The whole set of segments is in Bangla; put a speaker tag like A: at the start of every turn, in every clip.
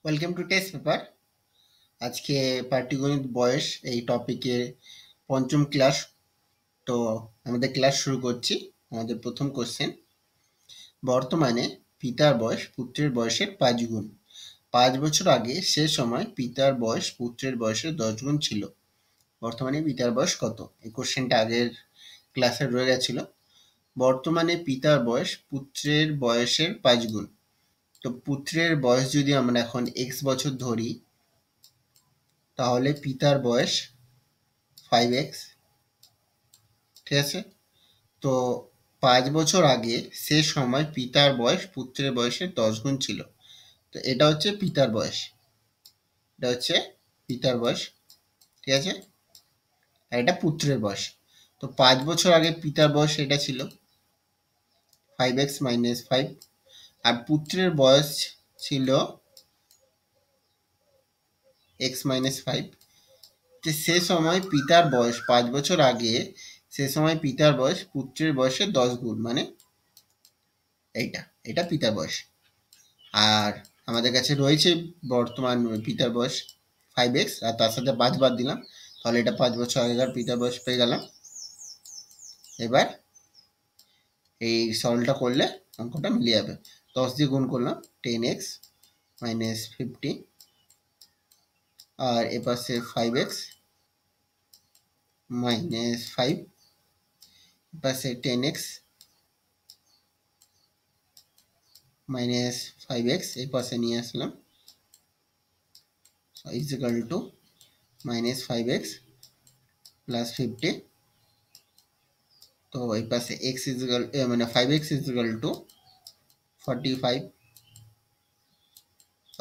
A: Welcome to test paper. আজকে পাটিগণিত বয়স এই টপিকে পঞ্চম ক্লাস। তো আমাদের ক্লাস শুরু করছি। আমাদের প্রথম কোশ্চেন, বর্তমানে পিতার বয়স পুত্রের বয়সের 5 গুণ। 5 বছর আগে সে সময় পিতার বয়স পুত্রের বয়সের 10 গুণ ছিল। বর্তমানে পিতার বয়স কত? এই কোশ্চেনটা আগের ক্লাসে রয়ে গেছিল। বর্তমানে পিতার বয়স পুত্রের বয়সের 5 গুণ। তো পুত্রের বয়স যদি আমরা এখন x বছর ধরি, তাহলে পিতার বয়স 5x। ঠিক আছে? তো 5 বছর আগে সে সময় পিতার বয়স পুত্রের বয়সের 10 গুণ ছিল। তো এটা হচ্ছে পিতার বয়স, এটা হচ্ছে পিতার বয়স। ঠিক আছে? আর এটা পুত্রের বয়স। তো 5 বছর আগে পিতার বয়স এটা ছিল 5x মাইনাস 5, আর পুত্রের বয়স ছিল x মাইনাস 5। তো সে সময় পিতার বয়স 5 বছর আগে সে সময় পিতার বয়স পুত্রের বয়সের 10 গুণ, মানে এইটা, এটা পিতার বয়স। আর আমাদের কাছে রয়েছে বর্তমান পিতার বয়স 5x, আর তার সাথে 5 বাদ দিলাম, তাহলে এটা 5 বছর আগেকার পিতার বয়স পেয়ে গেলাম। এবার এই সরলটা করলে অঙ্কটা মিলে যাবে। 10 দিয়ে গুণ করলাম 10x মাইনাস 50, আর এপাশে 5x মাইনাস 5, এপাশে 10x মাইনাস 5x এই পাশে নিয়ে আসলাম, is equal to minus 5x plus 50। তো এই পাশে x ইজ ইকাল মানে 5x ইজ ইকাল টু 45,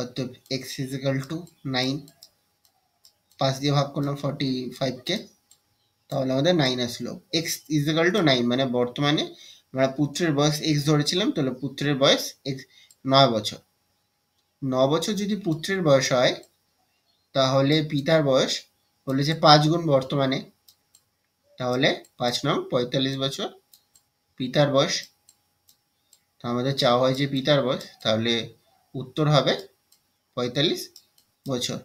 A: অতএব x ইজ ইকাল টু 9। 5 দিয়ে ভাগ করলাম 45কে, তাহলে আমাদের 9 আসলো। x ইজ ইকাল টু 9, মানে বর্তমানে আমরা পুত্রের বয়স x ধরেছিলাম, তাহলে পুত্রের বয়স x 9 বছর। 9 বছর যদি পুত্রের বয়স হয়, তাহলে পিতার বয়স বলেছে 5 গুণ বর্তমানে, তাহলে 5 নং 45 বছর পিতার বয়স। তো আমাদের চাওয়া হয় যে পিতার বয়স, তাহলে উত্তর হবে 45 বছর।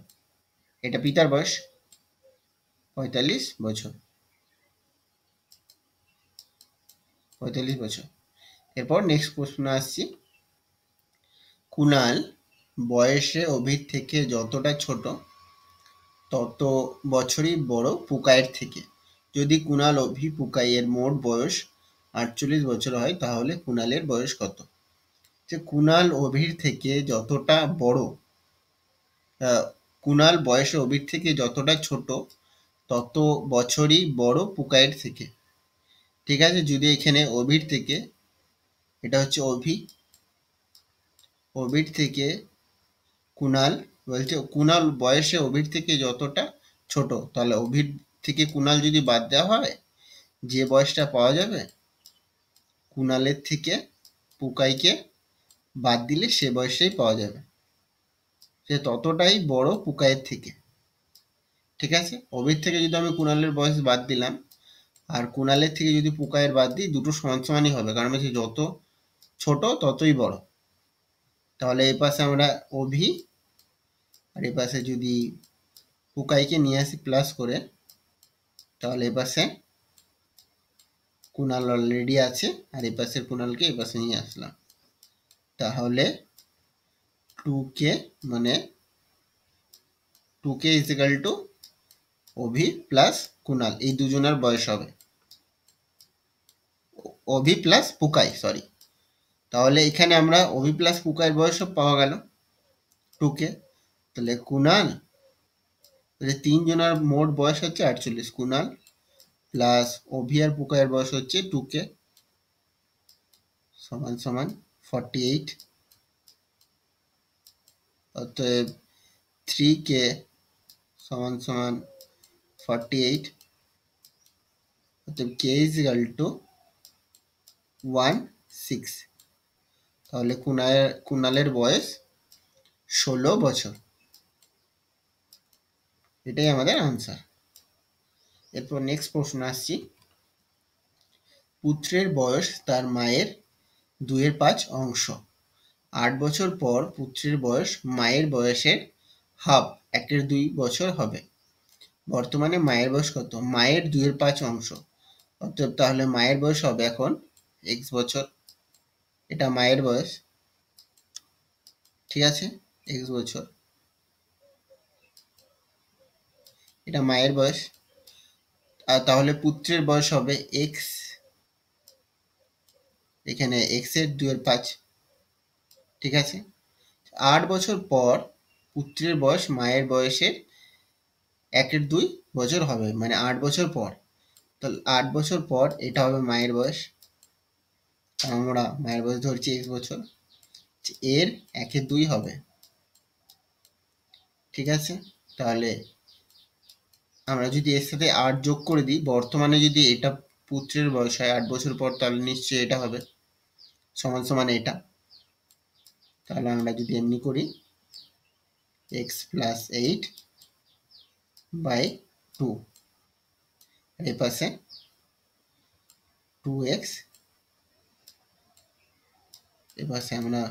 A: এটা পিতার বয়স 45 বছর, 45 বছর। এরপর নেক্সট প্রশ্ন আসছি, কুণাল বয়সে অভির থেকে যতটা ছোট তত বছরই বড় পুকাইয়ের থেকে। যদি কুণাল অভি পুকাইয়ের মোট বয়স 48 বছর হয়, তাহলে কুণালের বয়স কত? যে কুণাল অভির থেকে যতটা বড়, কুণাল বয়সে অভির থেকে যতটা ছোট তত বছরই বড় পুকাইয়ের থেকে। ঠিক আছে? যদি এখানে অভির থেকে, এটা হচ্ছে অভি, অভির থেকে কুণাল বলছে কুণাল বয়সে অভির থেকে যতটা ছোট, তাহলে অভির থেকে কুণাল যদি বাদ দেওয়া হয়, যে বয়সটা পাওয়া যাবে কুণালের থেকে পুকাইকে বাদ দিলে সে বয়সটাই পাওয়া যাবে, সে ততটাই বড় পুকাইয়ের থেকে। ঠিক আছে? অভির থেকে যদি আমি কুণালের বয়স বাদ দিলাম, আর কুণালের থেকে যদি পুকাইয়ের বাদ দিই, দুটো সমান সমানই হবে, কারণ হচ্ছে যত ছোট ততই বড়। তাহলে এই পাশে আমরা অভি, আর এই পাশে যদি পুকাইকে নিয়ে আসি প্লাস করে, তাহলে এই পাশে কুণাল অলরেডি আছে, আর এই পাশের কুণালকে এই পাশে নিয়ে আসলাম, তাহলে 2k, মানে 2k is equal two Abhi plus Kunal, এই দুজনের বয়স হবে অভি প্লাস পুকাই, সরি। তাহলে এখানে আমরা অভি প্লাস পুকাইয়ের বয়স পাওয়া গেল 2k। তাহলে কুণাল, তিনজনের মোট বয়স হচ্ছে 48, কুণাল প্লাস অভি আর পুকাইয়ের বয়স হচ্ছে 2k সমান সমান 48। অতএব 3k সমান সমান 48, অতএব k ইজ ইকাল টু 16। তাহলে কুণালের বয়স 16 বছর, এটাই আমাদের আনসার। এরপর নেক্সট প্রশ্ন আসছি, পুত্রের বয়স তার মায়ের 2/5 অংশ, 8 বছর পর পুত্রের বয়স মায়ের বয়সের হাফ 1/2 বছর হবে। বর্তমানে মায়ের বয়স কত? মায়ের 2/5 অংশ। অতএব তাহলে মায়ের বয়স হবে এখন x বছর। এটা মায়ের বয়স, ঠিক আছে, x বছর। এটা মায়ের বয়স। আর তাহলে পুত্রের বয়স হবে x, এখানে x এর 2/5, ঠিক আছে। 8 বছর পর পুত্রের বয়স মায়ের বয়সের 1/2 বছর হবে, মানে 8 বছর পর। তাহলে 8 বছর পর এটা হবে মায়ের বয়স, আমরা মায়ের বয়স ধরছি x বছর, এর 1/2 হবে, ঠিক আছে। তাহলে আমরা যদি এর সাথে 8 যোগ করে দিই, বর্তমানে যদি এটা পুত্রের বয়স হয় 8 বছর পর, তাহলে নিশ্চয়ই এটা হবে সমান সমান এটা। তাহলে আমরা যদি এমনি করি x + 8/2, এই পাশে 2x, এ পাশে আমরা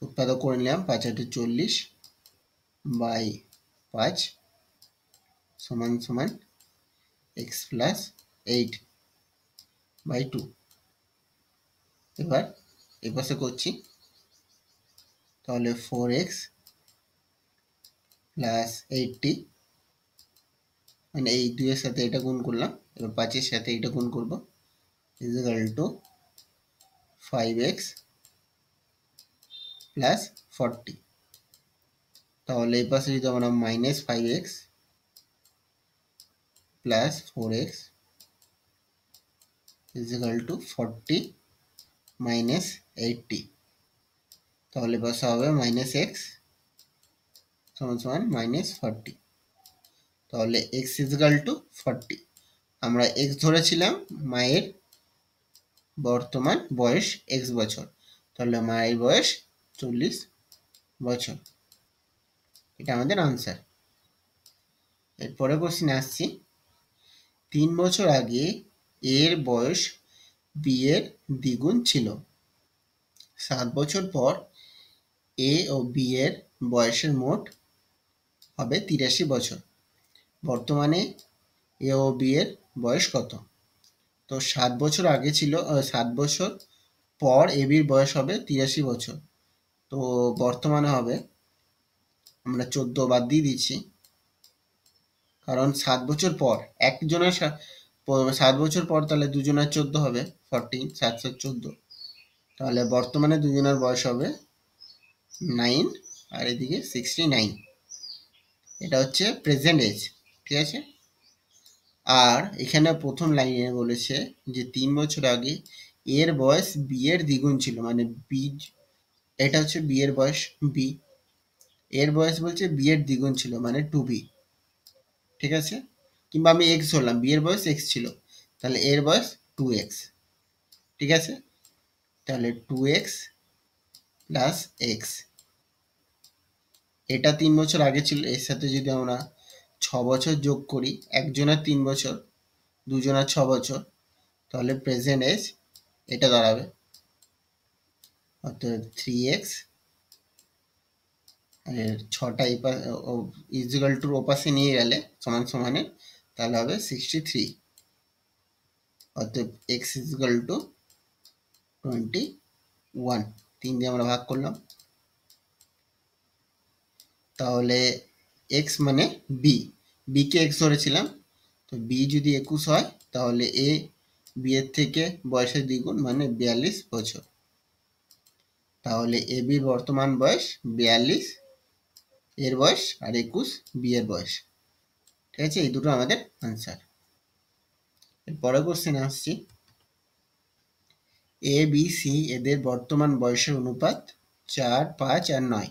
A: উৎপাদক করে নিলাম 5 × 8 = 40/5 সমান সমান x + 8/2। এবার এ পাশে করছি, তাহলে 4x + 80, মানে এই 2 এর সাথে এটা গুণ করলাম, এবার 5 এর সাথে এটা গুণ করব, = 5x + 40। তাহলে এই পাশে যদি আমরা -5x + 4x = 40 - 80, তাহলে পাশে হবে -x = -40। তাহলে x = 40। আমরা x ধরেছিলাম মায়ের বর্তমান বয়স x বছর, তাহলে মায়ের বয়স 40 বছর। এটা আমাদের আনসার। এরপরে কোশ্চেনে আসছি, 3 বছর আগে এর বয়স b এর দ্বিগুণ ছিল। 7 বছর পর a ও b এর বয়সের মোট হবে 83 বছর। বর্তমানে a ও b এর বয়স কত? তো 7 বছর আগে ছিল, 7 বছর পর a b এর বয়স হবে 83 বছর। তো বর্তমানে হবে, আমরা 14 বাদ দিয়ে দিচ্ছি, কারণ 7 বছর পর একজনের 7 বছর পর, তাহলে দুজনের 14 হবে, 14, 7 × 7 = 14। তাহলে বর্তমানে দুজনের বয়স হবে 9 আর এদিকে 69। এটা হচ্ছে প্রেজেন্ট এজ, ঠিক আছে। আর এখানে প্রথম লাইনে বলেছে যে 3 বছর আগে এর বয়স b এর দ্বিগুণ ছিল, মানে b, এটা হচ্ছে b এর বয়স b, এর বয়স বলছে b এর দ্বিগুণ ছিল, মানে 2b, ঠিক আছে। কিংবা আমি x ধরলাম, b এর বয়স x ছিল, তাহলে এর বয়স 2x, ঠিক আছে। তাহলে 2x + x, এটা 3 বছর আগে ছিল, এর সাথে যদি আমরা 6 বছর যোগ করি, একজনের 3 বছর, দুজনের 6 বছর, তাহলে প্রেজেন্ট এজ এটা দাঁড়াবে, অর্থাৎ 3x, এর 6টা = ওপাশে নিয়ে গেলে সমান সমানে, তাহলে হবে 63, অর্থাৎ x = 21। 3 দিয়ে আমরা ভাগ করলাম, তাহলে x মানে b, b কে x ধরেছিলাম, তো b যদি 21 হয়, তাহলে a b এর থেকে বয়সের দ্বিগুণ, মানে 42 বছর। তাহলে a b বর্তমান বয়স 42, এর বয়স, আর 21 b এর বয়স, ঠিক আছে। এই দুটো আমাদের আনসার। এরপরে কোশ্চেনে আসছি, এ বি সি এদের বর্তমান বয়সের অনুপাত 4, 5 আর 9।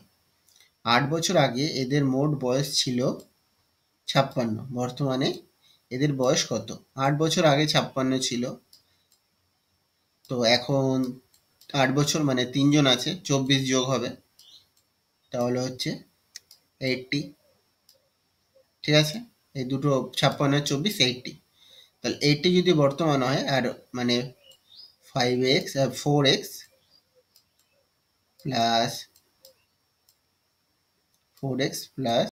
A: 8 বছর আগে এদের মোট বয়স ছিল 56, বর্তমানে এদের বয়স কত? 8 বছর আগে 56 ছিল, তো এখন 8 বছর মানে 3 জন আছে, 24 যোগ হবে, তাহলে হচ্ছে 80, ঠিক আছে। এই দুটো 56 24 80, তাহলে 80 যদি বর্তমান হয়, আর মানে 5x আর 4x প্লাস 4x প্লাস